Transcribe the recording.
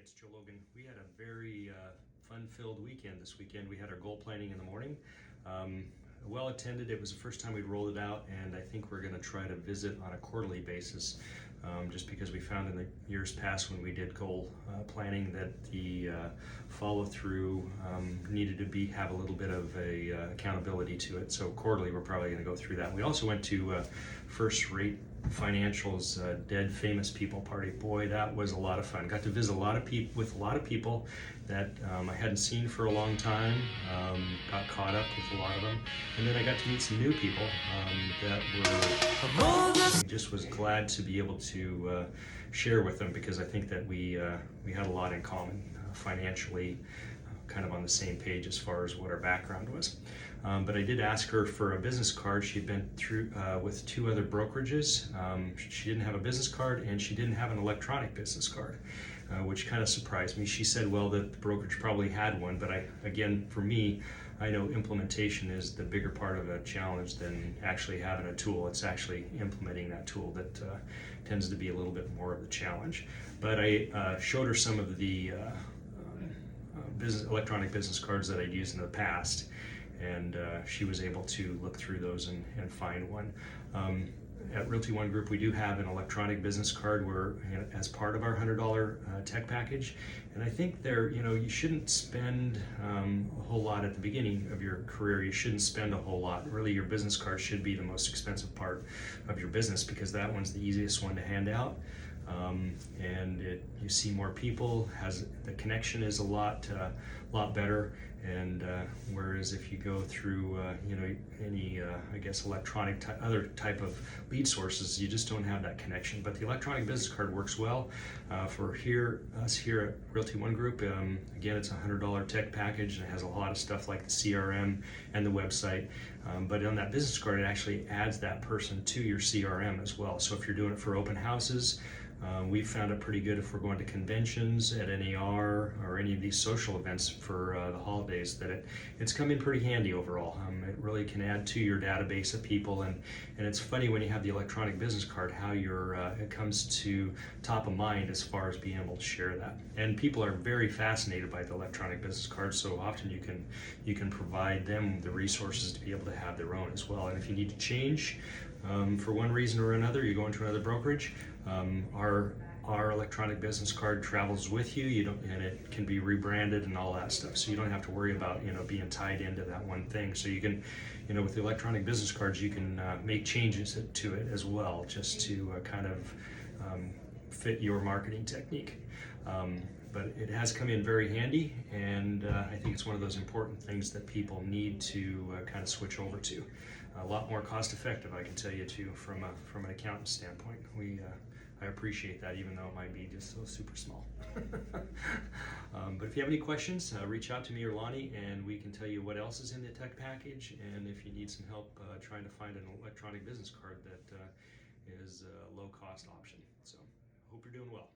it's Joe Logan. We had a very fun-filled weekend this weekend. We had our goal planning in the morning. Well attended. It was the first time we'd rolled it out, and I think we're going to try to visit on a quarterly basis, just because we found in the years past when we did goal planning that the follow-through needed to have a little bit of a accountability to it. So quarterly, we're probably going to go through that. We also went to First Rate Financial's Dead Famous People Party. Boy, that was a lot of fun. Got to visit a lot of people with a lot of people that I hadn't seen for a long time. Got caught up with a lot of them, and then I got to meet some new people that were. I just was glad to be able to share with them, because I think that we had a lot in common financially. Kind of on the same page as far as what our background was. But I did ask her for a business card. She'd been through with 2 other brokerages. She didn't have a business card, and she didn't have an electronic business card, which kind of surprised me. She said, well, the brokerage probably had one, but again, for me, I know implementation is the bigger part of a challenge than actually having a tool. It's actually implementing that tool that tends to be a little bit more of the challenge. But I showed her some of the electronic business cards that I'd used in the past, and she was able to look through those and find one. At Realty One Group, we do have an electronic business card where, as part of our $100 tech package, and I think you shouldn't spend a whole lot at the beginning of your career. You shouldn't spend a whole lot. Really, your business card should be the most expensive part of your business, because that one's the easiest one to hand out. And you see more people, the connection is a lot better, and whereas if you go through any I guess electronic other type of lead sources, you just don't have that connection. But the electronic business card works well for us here at Realty One Group. Again, it's a $100 tech package, and it has a lot of stuff like the CRM and the website. But on that business card, it actually adds that person to your CRM as well. So if you're doing it for open houses, we've found it pretty good if we're going to conventions at NAR or any of these social events for the holidays, that it's come in pretty handy overall. It really can add to your database of people, and it's funny when you have the electronic business card how it comes to top of mind as far as being able to share that. And people are very fascinated by the electronic business card, so often you can provide them the resources to be able to have their own as well. And if you need to change for one reason or another, you go into another brokerage, our electronic business card travels with you. And it can be rebranded and all that stuff. So you don't have to worry about being tied into that one thing. So you can, with the electronic business cards, you can make changes to it as well, just to kind of fit your marketing technique. But it has come in very handy, and I think it's one of those important things that people need to kind of switch over to. A lot more cost effective, I can tell you too, from an accountant standpoint. I appreciate that, even though it might be just so super small. But if you have any questions, reach out to me or Lonnie, and we can tell you what else is in the tech package, and if you need some help trying to find an electronic business card that is a low cost option. So I hope you're doing well.